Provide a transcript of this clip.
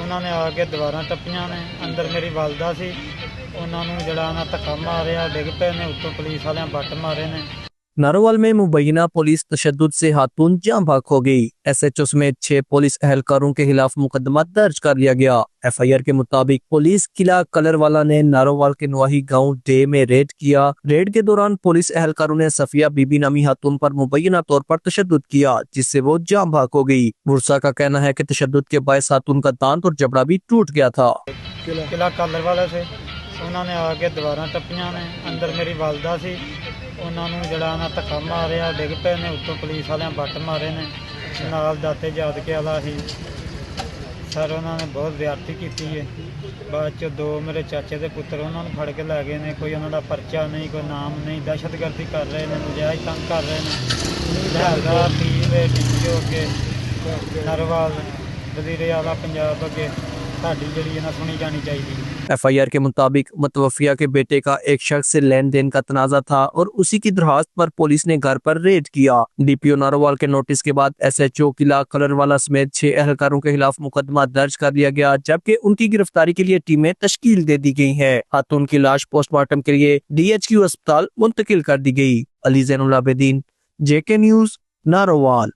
उन्होंने आके दीवारां टप्पियां ने। अंदर मेरी वालदा सी, उन्होंने जड़ा ना धक्का मारिया, डिग पे ने, उत्तों पुलिस वाले बट मारे ने। नारोवाल में मुबैना पुलिस तशद्दुद से खातून जाँ भाग हो गई। SHO समेत 6 पुलिस एहलकारों के खिलाफ मुकदमा दर्ज कर लिया गया। FIR के मुताबिक पुलिस किला कलरवाला ने नारोवाल के नवाही गांव डे में रेड किया। रेड के दौरान पुलिस एहलकारों ने सफिया बीबी नामी खातून पर मुबैना तौर पर तशद्दुद किया, जिससे वो जाँ भाग हो गई। मुरसा का कहना है कि तशद्दुद के बायस खातून का दांत और जबड़ा भी टूट गया था। किला कलरवाला से उन्होंने आके दीवारां टप्पियां ने। अंदर मेरी वालदा सी, उन्होंने जड़ा ना धक्का मारिया, डिग पे ने, उत्तों पुलिस वाले बट मारे ने। नाल दाते जाद के वाला ही सर, उन्होंने बहुत ज्यादती की है। बाद चो 2 मेरे चाचे के पुत्र उन्होंने फड़ के लै गए ने। कोई उन्होंने परचा नहीं, कोई नाम नहीं, दहशतगर्दी कर रहे हैं, नजायज तंग कर रहे हैं। लिहाजा पीर डीपीओ अगे नारोवाल वजीरे आला पंजाब अगे साडी जिहड़ी है ना सुनी जानी चाहिए। FIR के मुताबिक मुतवफिया के बेटे का एक शख्स से लेन देन का तनाजा था और उसी की दरखास्त पर पुलिस ने घर पर रेड किया। DPO नारोवाल के नोटिस के बाद SHO किला कलरवाला समेत 6 एहलकारों के खिलाफ मुकदमा दर्ज कर लिया गया, जबकि उनकी गिरफ्तारी के लिए टीमें तश्कील दे दी गई हैं। खातून की लाश पोस्टमार्टम के लिए DHQ अस्पताल मुंतकिल कर दी गई। Ali Zainul Abidin, JK news, Narowal.